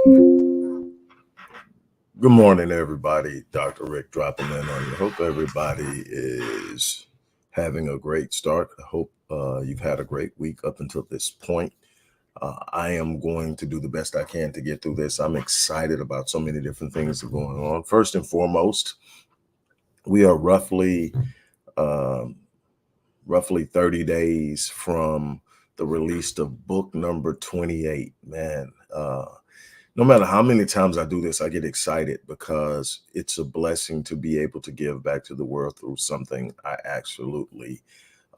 Good morning, everybody. Dr. Rick dropping in on you. Hope everybody is having a great start. I hope you've had a great week up until this point. I am going to do the best I can to get through this. I'm excited about so many different things that are going on. First and foremost, we are um, roughly 30 days from the release of book number 28. Man, no matter how many times I do this, I get excited because it's a blessing to be able to give back to the world through something I absolutely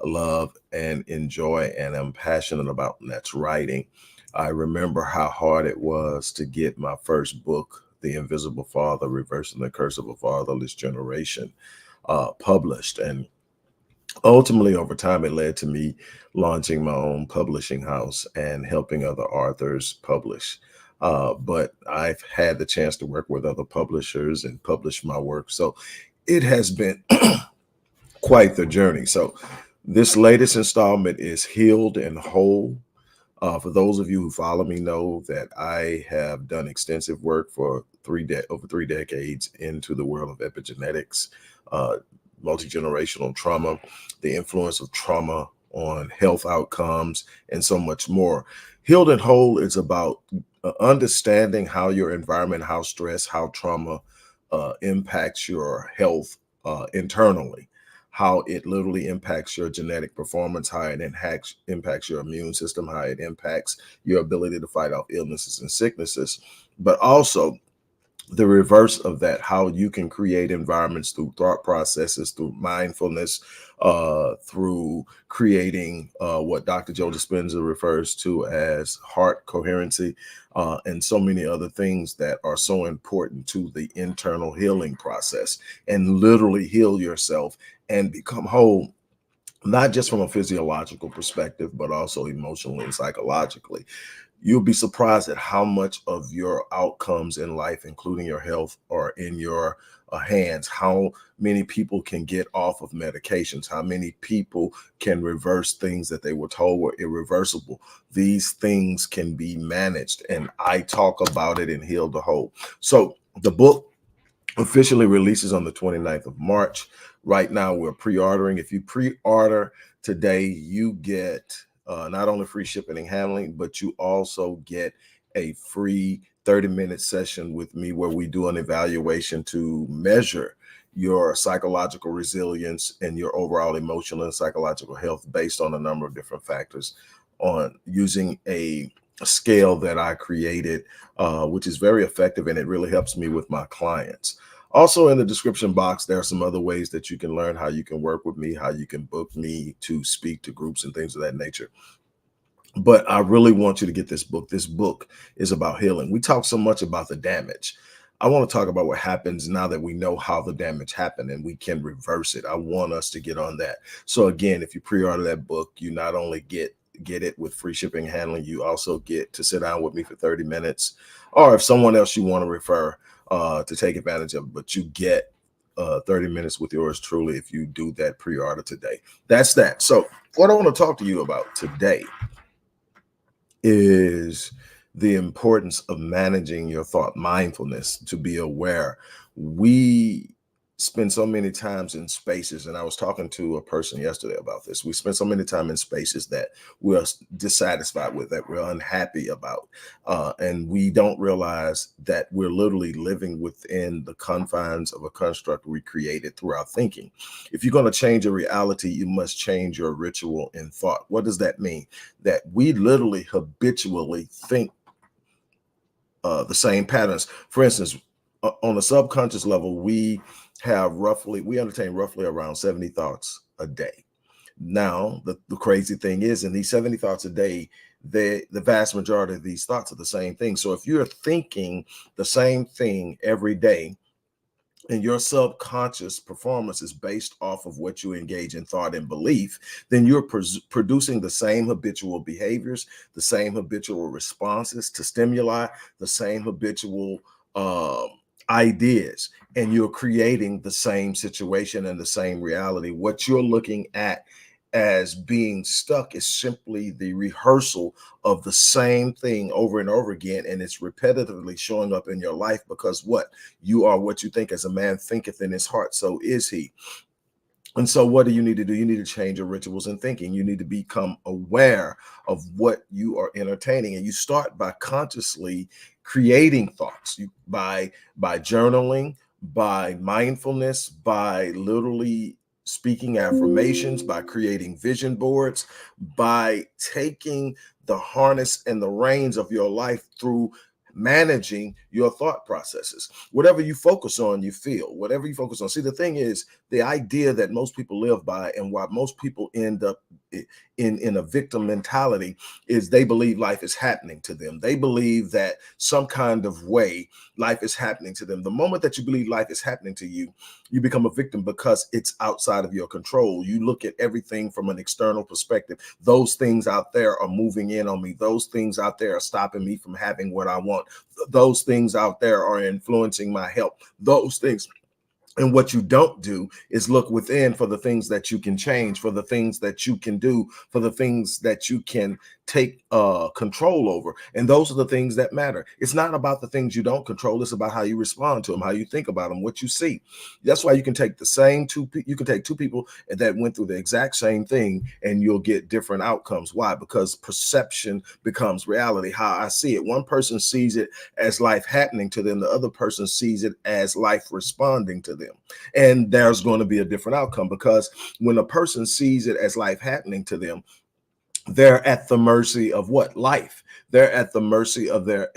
love and enjoy and am passionate about, and that's writing. I remember how hard it was to get my first book, The Invisible Father, Reversing the Curse of a Fatherless Generation, published. And ultimately, over time, it led to me launching my own publishing house and helping other authors publish. But I've had the chance to work with other publishers and publish my work. So it has been quite the journey. So this latest installment is Healed and Whole. For those of you who follow me know that I have done extensive work for over 3 decades into the world of epigenetics, uh, multi-generational trauma, the influence of trauma on health outcomes, and so much more. Healed and Whole is about understanding how your environment, how stress, how trauma impacts your health internally, how it literally impacts your genetic performance, how it impacts your immune system, how it impacts your ability to fight off illnesses and sicknesses, but also the reverse of that, how you can create environments through thought processes, through mindfulness, through creating what Dr. Joe Dispenza refers to as heart coherency, and so many other things that are so important to the internal healing process, and literally heal yourself and become whole, not just from a physiological perspective, but also emotionally and psychologically. You'll be surprised at how much of your outcomes in life, including your health, are in your hands. How many people can get off of medications, how many people can reverse things that they were told were irreversible. These things can be managed, and I talk about it in Heal the Whole. So the book officially releases on the 29th of March. Right now, we're pre-ordering. If you pre-order today, you get not only free shipping and handling, but you also get a free 30-minute session with me where we do an evaluation to measure your psychological resilience and your overall emotional and psychological health based on a number of different factors, on using a scale that I created, which is very effective, and it really helps me with my clients. Also, in the description box, there are some other ways that you can learn how you can work with me, how you can book me to speak to groups and things of that nature. But I really want you to get this book. This book is about healing. We talk so much about the damage. I want to talk about what happens now that we know how the damage happened and we can reverse it. I want us to get on that. So again, if you pre-order that book, you not only get it with free shipping and handling, you also get to sit down with me for 30 minutes, or if someone else you want to refer to take advantage of, but you get 30 minutes with yours truly if you do that pre-order today. That's that. So what I want to talk to you about today is the importance of managing your thought, mindfulness, to be aware. We spend so many times in spaces, and I was talking to a person yesterday about this. We spend so many time in spaces that we're dissatisfied with, that we're unhappy about, and we don't realize that we're literally living within the confines of a construct we created through our thinking. If you're going to change a reality, you must change your ritual in thought. What does that mean? That we literally habitually think the same patterns. For instance, on a subconscious level, we entertain roughly around 70 thoughts a day. Now, the crazy thing is, in these 70 thoughts a day, the vast majority of these thoughts are the same thing. So if you're thinking the same thing every day, and your subconscious performance is based off of what you engage in thought and belief, then you're producing the same habitual behaviors, the same habitual responses to stimuli, the same habitual ideas, and you're creating the same situation and the same reality. What you're looking at as being stuck is simply the rehearsal of the same thing over and over again, and it's repetitively showing up in your life because what? You are what you think. As a man thinketh in his heart, so is he. And so, what do you need to do? You need to change your rituals and thinking. You need to become aware of what you are entertaining, and you start by consciously creating thoughts. By journaling, by mindfulness, by literally speaking affirmations, by creating vision boards, by taking the harness and the reins of your life through managing your thought processes. Whatever you focus on, you feel. Whatever you focus on. See, the thing is, the idea that most people live by, and why most people end up in a victim mentality, is they believe life is happening to them. They believe that some kind of way life is happening to them. The moment that you believe life is happening to you, you become a victim because it's outside of your control. You look at everything from an external perspective. Those things out there are moving in on me. Those things out there are stopping me from having what I want. Those things out there are influencing my health. Those things. And what you don't do is look within for the things that you can change, for the things that you can do, for the things that you can take control over. And those are the things that matter. It's not about the things you don't control. It's about how you respond to them, how you think about them, what you see. That's why you can take you can take two people that went through the exact same thing and you'll get different outcomes. Why? Because perception becomes reality. How I see it. One person sees it as life happening to them. The other person sees it as life responding to them. And there's going to be a different outcome, because when a person sees it as life happening to them, they're at the mercy of what? Life. They're at the mercy of their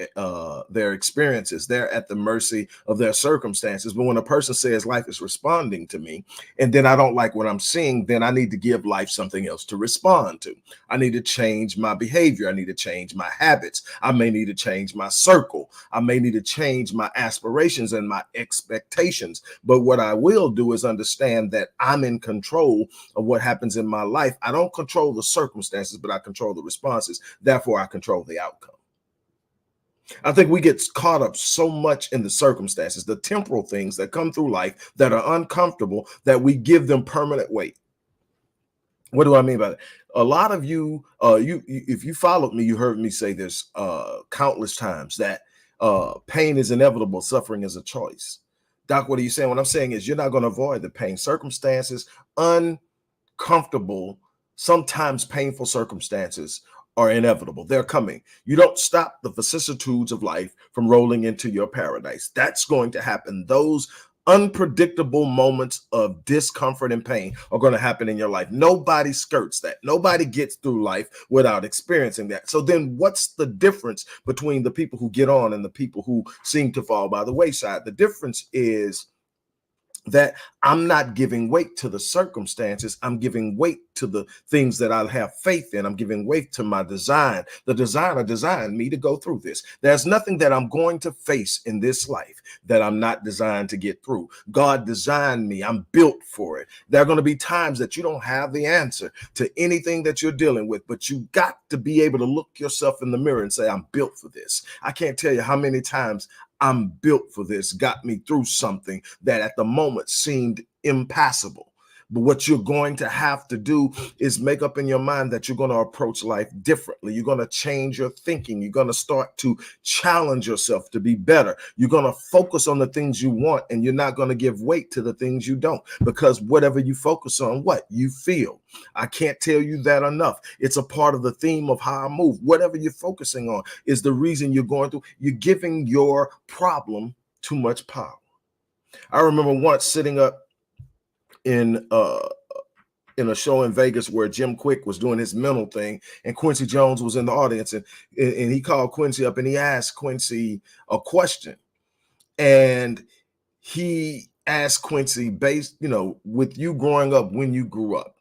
experiences. They're at the mercy of their circumstances. But when a person says life is responding to me, and then I don't like what I'm seeing, then I need to give life something else to respond to. I need to change my behavior. I need to change my habits. I may need to change my circle. I may need to change my aspirations and my expectations. But what I will do is understand that I'm in control of what happens in my life. I don't control the circumstances, but I control the responses. Therefore, I control the outcome. I think we get caught up so much in the circumstances, the temporal things that come through life that are uncomfortable, that we give them permanent weight. What do I mean by that? A lot of you, if you followed me, you heard me say this countless times, that pain is inevitable, suffering is a choice. Doc, what are you saying? What I'm saying is, you're not going to avoid the pain. Circumstances, uncomfortable, sometimes painful circumstances are inevitable. They're coming. You don't stop the vicissitudes of life from rolling into your paradise. That's going to happen. Those unpredictable moments of discomfort and pain are going to happen in your life. Nobody skirts that. Nobody gets through life without experiencing that. So then what's the difference between the people who get on and the people who seem to fall by the wayside? The difference is that I'm not giving weight to the circumstances. I'm giving weight to the things that I have faith in. I'm giving weight to my design. The designer designed me to go through this. There's nothing that I'm going to face in this life that I'm not designed to get through. God designed me. I'm built for it. There are going to be times that you don't have the answer to anything that you're dealing with, but you got to be able to look yourself in the mirror and say, I'm built for this. I can't tell you how many times I'm built for this got me through something that at the moment seemed impassable. But what you're going to have to do is make up in your mind that you're going to approach life differently. You're going to change your thinking. You're going to start to challenge yourself to be better. You're going to focus on the things you want, and you're not going to give weight to the things you don't, because whatever you focus on, what you feel. I can't tell you that enough. It's a part of the theme of how I move. Whatever you're focusing on is the reason you're going through. You're giving your problem too much power. I remember once sitting up in a show in Vegas where Jim Quick was doing his mental thing, and Quincy Jones was in the audience, and he called Quincy up and he asked Quincy a question, and he asked Quincy, based, with you growing up, when you grew up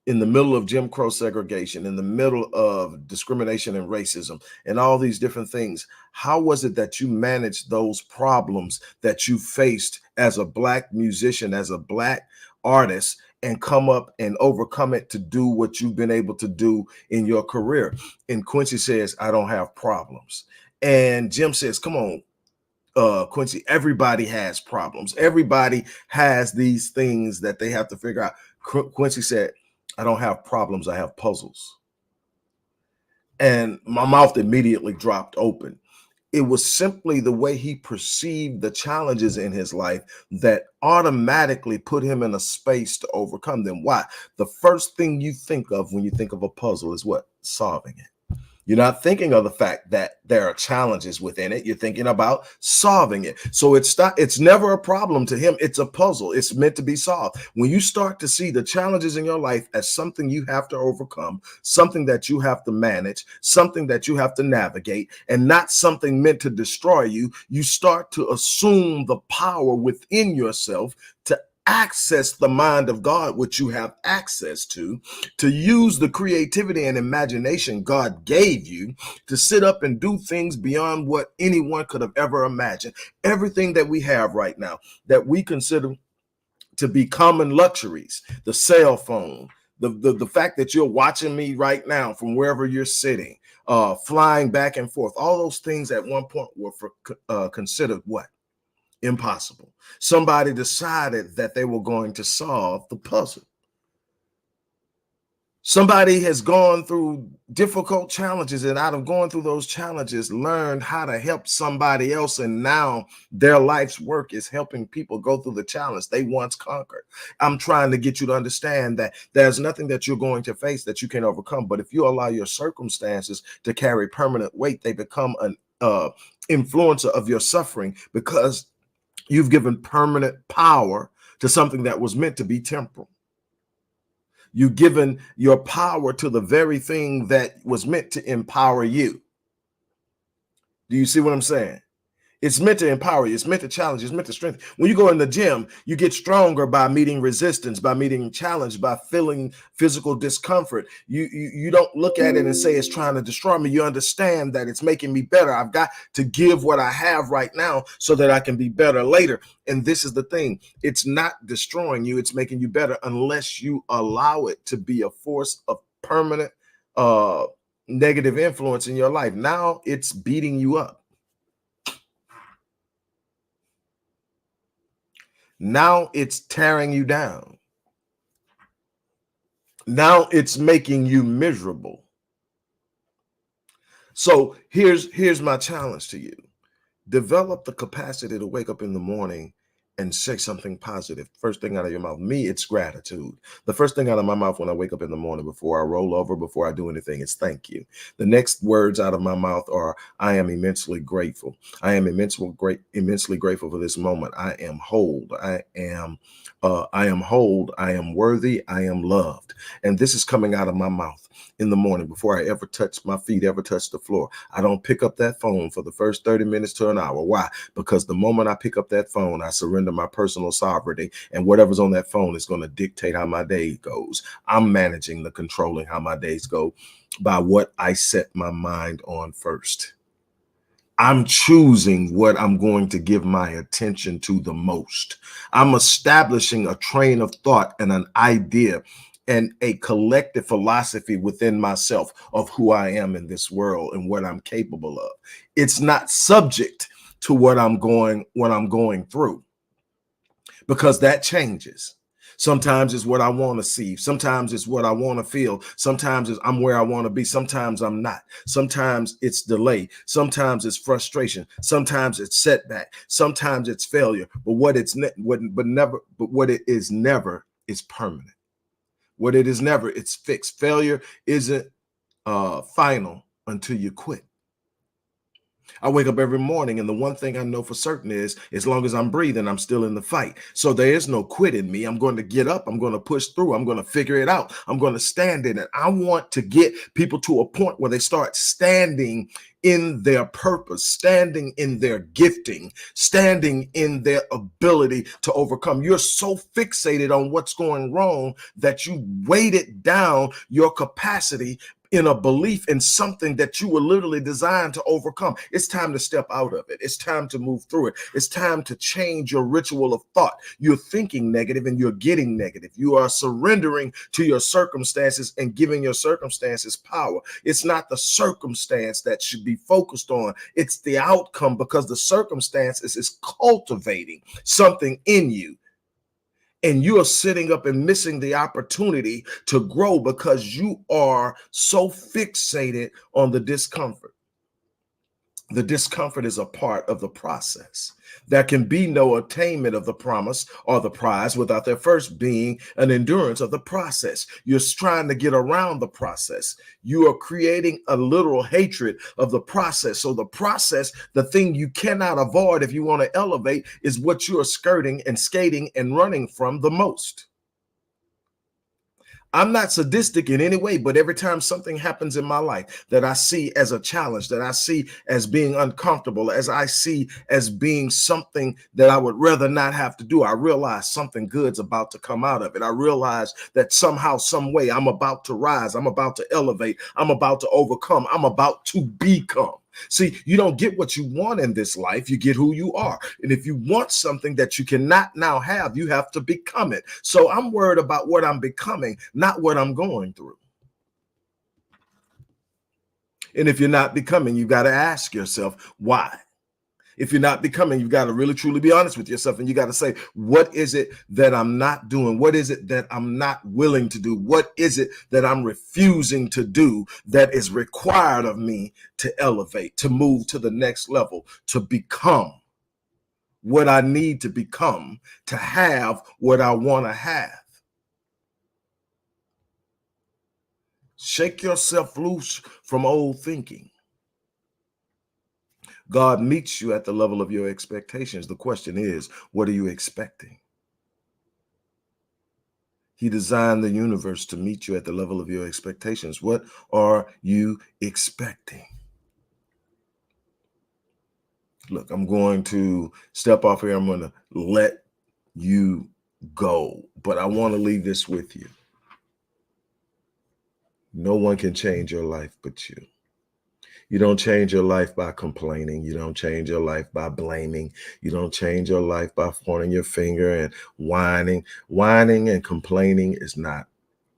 in the middle of Jim Crow segregation, in the middle of discrimination and racism and all these different things, how was it that you managed those problems that you faced as a Black musician, as a Black artist, and come up and overcome it to do what you've been able to do in your career? And Quincy says, I don't have problems. And Jim says, come on, Quincy, everybody has problems. Everybody has these things that they have to figure out. Quincy said, I don't have problems. I have puzzles. And my mouth immediately dropped open. It was simply the way he perceived the challenges in his life that automatically put him in a space to overcome them. Why? The first thing you think of when you think of a puzzle is what? Solving it. You're not thinking of the fact that there are challenges within it. You're thinking about solving it. So it's never a problem to him. It's a puzzle. It's meant to be solved. When you start to see the challenges in your life as something you have to overcome, something that you have to manage, something that you have to navigate, and not something meant to destroy you, you start to assume the power within yourself to access the mind of God, which you have access to use the creativity and imagination God gave you to sit up and do things beyond what anyone could have ever imagined. Everything that we have right now that we consider to be common luxuries, the cell phone, the fact that you're watching me right now from wherever you're sitting, flying back and forth, all those things at one point were considered what? Impossible. Somebody decided that they were going to solve the puzzle. Somebody has gone through difficult challenges, and out of going through those challenges, learned how to help somebody else. And now their life's work is helping people go through the challenge they once conquered. I'm trying to get you to understand that there's nothing that you're going to face that you can overcome. But if you allow your circumstances to carry permanent weight, they become an influencer of your suffering, because you've given permanent power to something that was meant to be temporal. You've given your power to the very thing that was meant to empower you. Do you see what I'm saying? It's meant to empower you. It's meant to challenge you. It's meant to strengthen. When you go in the gym, you get stronger by meeting resistance, by meeting challenge, by feeling physical discomfort. You don't look at it and say it's trying to destroy me. You understand that it's making me better. I've got to give what I have right now so that I can be better later. And this is the thing. It's not destroying you. It's making you better unless you allow it to be a force of permanent negative influence in your life. Now it's beating you up. Now it's tearing you down. Now it's making you miserable. So here's my challenge to you. Develop the capacity to wake up in the morning and say something positive. First thing out of your mouth. Me, it's gratitude. The first thing out of my mouth when I wake up in the morning, before I roll over, before I do anything, is thank you. The next words out of my mouth are, I am immensely grateful. I am immensely grateful for this moment. I am whole. I am whole. I am worthy. I am loved. And this is coming out of my mouth in the morning before I ever touch my feet, ever touch the floor. I don't pick up that phone for the first 30 minutes to an hour. Why? Because the moment I pick up that phone, I surrender my personal sovereignty, and whatever's on that phone is going to dictate how my day goes. I'm managing the controlling how my days go by what I set my mind on first. I'm choosing what I'm going to give my attention to the most. I'm establishing a train of thought and an idea and a collective philosophy within myself of who I am in this world and what I'm capable of. It's not subject to what I'm going through, because that changes. Sometimes it's what I want to see. Sometimes it's what I want to feel. Sometimes it's I'm where I want to be. Sometimes I'm not. Sometimes it's delay. Sometimes it's frustration. Sometimes it's setback. Sometimes it's failure. But what it is never is permanent. What it is never, it's fixed. Failure isn't final until you quit. I wake up every morning, and the one thing I know for certain is, as long as I'm breathing, I'm still in the fight. So there is no quit in me. I'm going to get up. I'm going to push through. I'm going to figure it out. I'm going to stand in it. I want to get people to a point where they start standing in their purpose, standing in their gifting, standing in their ability to overcome. You're so fixated on what's going wrong that you weighted down your capacity in a belief in something that you were literally designed to overcome. It's time to step out of it. It's time to move through it. It's time to change your ritual of thought. You're thinking negative and you're getting negative. You are surrendering to your circumstances and giving your circumstances power. It's not the circumstance that should be focused on. It's the outcome, because the circumstances is cultivating something in you. And you are sitting up and missing the opportunity to grow because you are so fixated on the discomfort. The discomfort is a part of the process. There can be no attainment of the promise or the prize without there first being an endurance of the process. You're trying to get around the process. You are creating a literal hatred of the process. So the process, the thing you cannot avoid if you want to elevate, is what you are skirting and skating and running from the most. I'm not sadistic in any way, but every time something happens in my life that I see as a challenge, that I see as being uncomfortable, as I see as being something that I would rather not have to do, I realize something good's about to come out of it. I realize that somehow, some way, I'm about to rise. I'm about to elevate. I'm about to overcome. I'm about to become. See, you don't get what you want in this life. You get who you are. And if you want something that you cannot now have, you have to become it. So I'm worried about what I'm becoming, not what I'm going through. And if you're not becoming, you got to ask yourself, why? If you're not becoming, you've got to really truly be honest with yourself, and you got to say, what is it that I'm not doing? What is it that I'm not willing to do? What is it that I'm refusing to do that is required of me to elevate, to move to the next level, to become what I need to become, to have what I want to have? Shake yourself loose from old thinking. God meets you at the level of your expectations. The question is, what are you expecting? He designed the universe to meet you at the level of your expectations. What are you expecting? Look, I'm going to step off here. I'm going to let you go, but I want to leave this with you. No one can change your life but you. You don't change your life by complaining. You don't change your life by blaming. You don't change your life by pointing your finger and whining. Whining and complaining is not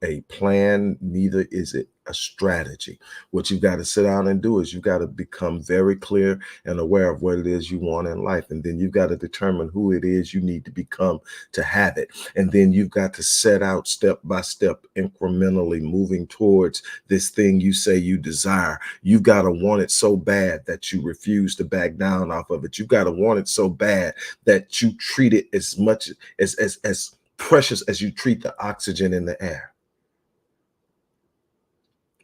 a plan, neither is it a strategy. What you've got to sit down and do is you've got to become very clear and aware of what it is you want in life. And then you've got to determine who it is you need to become to have it. And then you've got to set out step by step, incrementally moving towards this thing you say you desire. You've got to want it so bad that you refuse to back down off of it. You've got to want it so bad that you treat it as much as precious as you treat the oxygen in the air.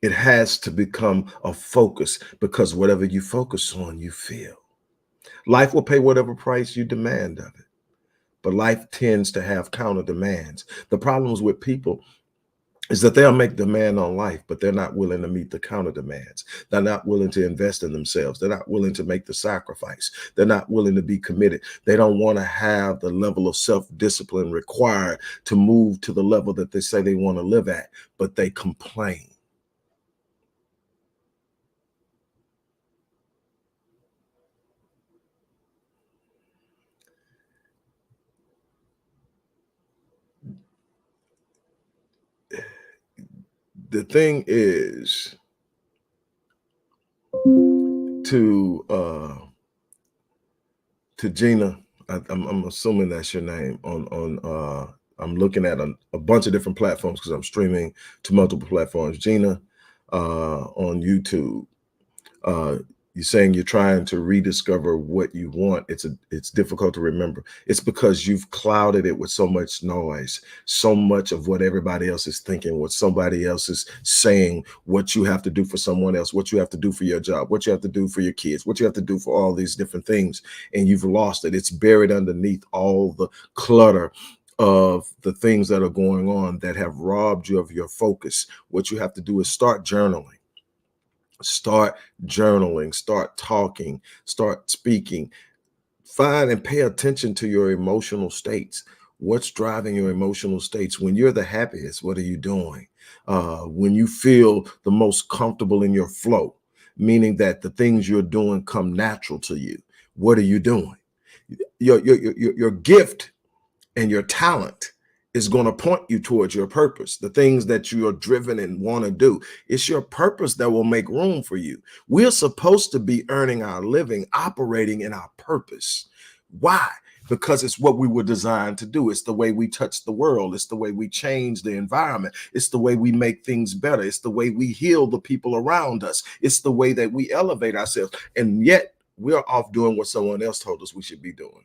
It has to become a focus, because whatever you focus on, you feel. Life will pay whatever price you demand of it, but life tends to have counter demands. The problems with people is that they'll make demand on life, but they're not willing to meet the counter demands. They're not willing to invest in themselves. They're not willing to make the sacrifice. They're not willing to be committed. They don't want to have the level of self-discipline required to move to the level that they say they want to live at, but they complain. The thing is to Gina, I'm assuming that's your name I'm looking at a bunch of different platforms because I'm streaming to multiple platforms. Gina, on YouTube, you're saying you're trying to rediscover what you want. It's difficult to remember. It's because you've clouded it with so much noise, so much of what everybody else is thinking, what somebody else is saying, what you have to do for someone else, what you have to do for your job, what you have to do for your kids, what you have to do for all these different things, and you've lost it. It's buried underneath all the clutter of the things that are going on that have robbed you of your focus. What you have to do is start journaling. Start journaling, start talking, start speaking. Find and pay attention to your emotional states. What's driving your emotional states? When you're the happiest, what are you doing? When you feel the most comfortable in your flow, meaning that the things you're doing come natural to you, what are you doing? Your gift and your talent is going to point you towards your purpose, the things that you are driven and want to do. It's your purpose that will make room for you. We're supposed to be earning our living, operating in our purpose. Why? because it's what we were designed to do. It's the way we touch the world. It's the way we change the environment. It's the way we make things better. It's the way we heal the people around us. It's the way that we elevate ourselves. And yet we're off doing what someone else told us we should be doing.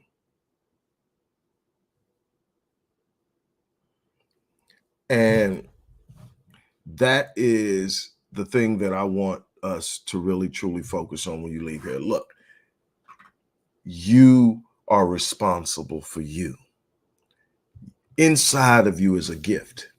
And that is the thing that I want us to really truly focus on when you leave here. Look, you are responsible for you. Inside of you is a gift.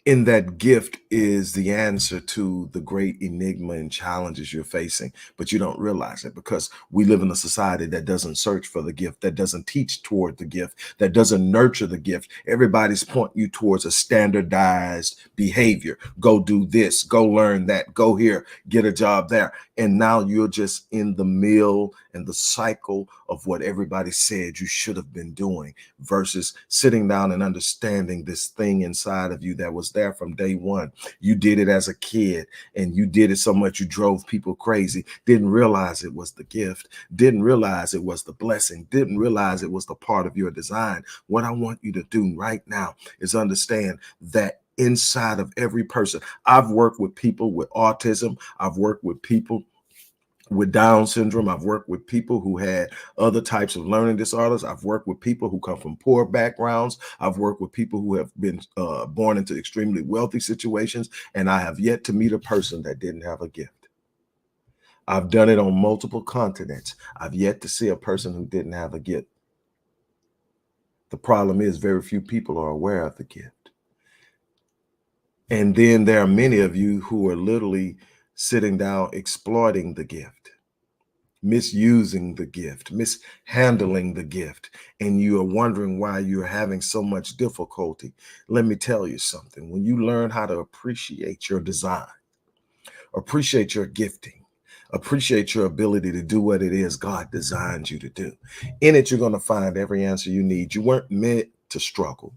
In that gift is the answer to the great enigma and challenges you're facing, but you don't realize it because we live in a society that doesn't search for the gift, that doesn't teach toward the gift, that doesn't nurture the gift. Everybody's pointing you towards a standardized behavior. Go do this, go learn that, go here, get a job there. And now you're just in the mill and the cycle of what everybody said you should have been doing versus sitting down and understanding this thing inside of you that was there from day one. You did it as a kid and you did it so much you drove people crazy. Didn't realize it was the gift. Didn't realize it was the blessing. Didn't realize it was the part of your design. What I want you to do right now is understand that inside of every person. I've worked with people with autism. I've worked with people with Down syndrome. I've worked with people who had other types of learning disorders. I've worked with people who come from poor backgrounds. I've worked with people who have been born into extremely wealthy situations. And I have yet to meet a person that didn't have a gift. I've done it on multiple continents. I've yet to see a person who didn't have a gift. The problem is very few people are aware of the gift. And then there are many of you who are literally sitting down exploiting the gift, misusing the gift, mishandling the gift, and you are wondering why you're having so much difficulty. Let me tell you something. When you learn how to appreciate your design, appreciate your gifting, appreciate your ability to do what it is God designed you to do, in it, you're going to find every answer you need. You weren't meant to struggle.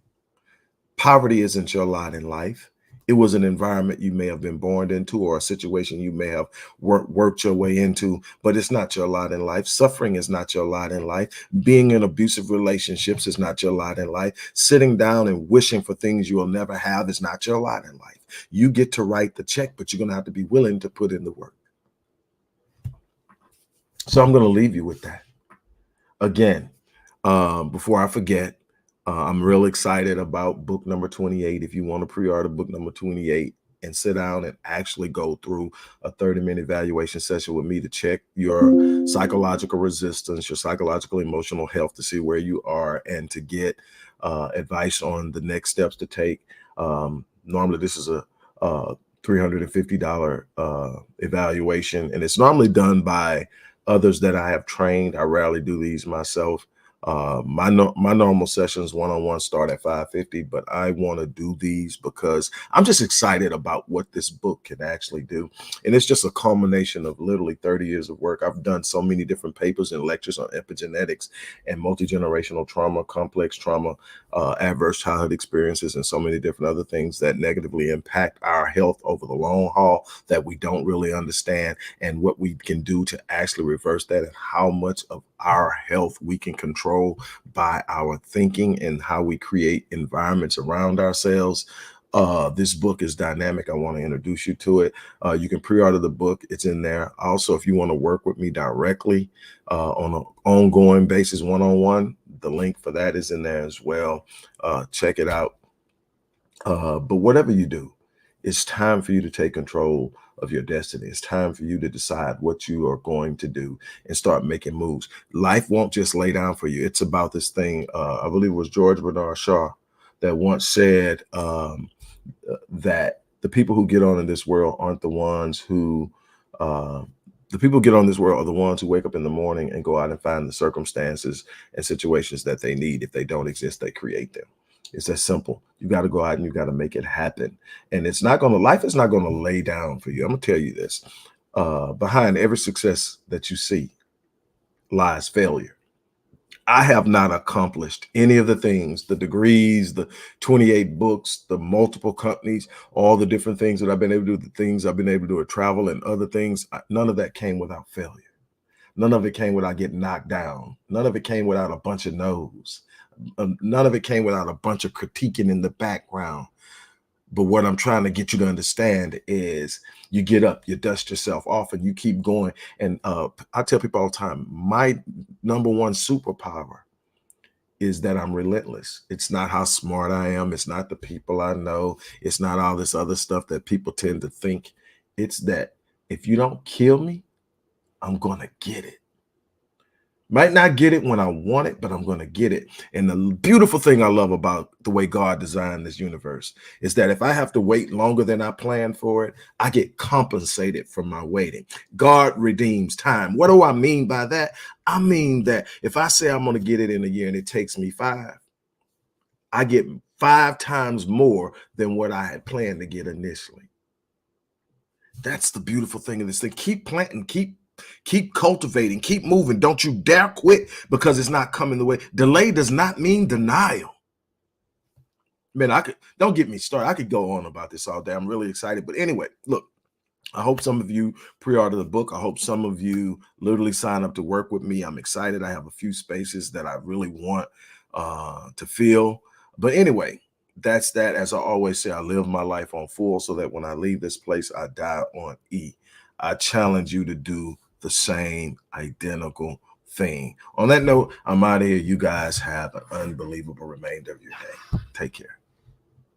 Poverty isn't your lot in life. It was an environment you may have been born into or a situation you may have worked your way into, but it's not your lot in life. Suffering is not your lot in life. Being in abusive relationships is not your lot in life. Sitting down and wishing for things you will never have is not your lot in life. You get to write the check, but you're going to have to be willing to put in the work. So I'm going to leave you with that. Again, before I forget, I'm real excited about book number 28. If you want to pre-order book number 28 and sit down and actually go through a 30-minute evaluation session with me to check your psychological resistance, your psychological emotional health, to see where you are and to get advice on the next steps to take. Normally, this is a $350 evaluation, and it's normally done by others that I have trained. I rarely do these myself. My normal sessions one-on-one start at $550, but I want to do these because I'm just excited about what this book can actually do. And it's just a culmination of literally 30 years of work. I've done so many different papers and lectures on epigenetics and multi-generational trauma, complex trauma, adverse childhood experiences, and so many different other things that negatively impact our health over the long haul that we don't really understand, and what we can do to actually reverse that, and how much of our health we can control by our thinking and how we create environments around ourselves. This book is dynamic. I want to introduce you to it. You can pre-order the book. It's in there. Also, if you want to work with me directly on an ongoing basis, one-on-one, the link for that is in there as well. Check it out. But whatever you do, it's time for you to take control of your destiny. It's time for you to decide what you are going to do and start making moves. Life won't just lay down for you. It's about this thing. I believe it was George Bernard Shaw that once said that the people who get on in this world aren't the ones who, the people who get on this world are the ones who wake up in the morning and go out and find the circumstances and situations that they need. If they don't exist, they create them. It's that simple. You got to go out and you got to make it happen. And it's not going to, life is not going to lay down for you. I'm going to tell you this. Behind every success that you see lies failure. I have not accomplished any of the things, the degrees, the 28 books, the multiple companies, all the different things that I've been able to do, the things I've been able to do, travel and other things. None of that came without failure. None of it came without getting knocked down. None of it came without a bunch of no's. None of it came without a bunch of critiquing in the background. But what I'm trying to get you to understand is you get up, you dust yourself off, and you keep going. And I tell people all the time, my number one superpower is that I'm relentless. It's not how smart I am. It's not the people I know. It's not all this other stuff that people tend to think. It's that if you don't kill me, I'm going to get it. Might not get it when I want it, but I'm going to get it. And the beautiful thing I love about the way God designed this universe is that if I have to wait longer than I planned for it, I get compensated for my waiting. God redeems time. What do I mean by that? I mean that if I say I'm going to get it in a year and it takes me 5, I get 5 times more than what I had planned to get initially. That's the beautiful thing of this thing. Keep planting, keep cultivating, keep moving. Don't you dare quit because it's not coming the way. Delay does not mean denial. Man, don't get me started. I could go on about this all day. I'm really excited. But anyway, look, I hope some of you pre-order the book. I hope some of you literally sign up to work with me. I'm excited. I have a few spaces that I really want to fill. But anyway, that's that. As I always say, I live my life on full so that when I leave this place, I die on E. I challenge you to do the same identical thing. On that note, I'm out of here. You guys have an unbelievable remainder of your day. Take care.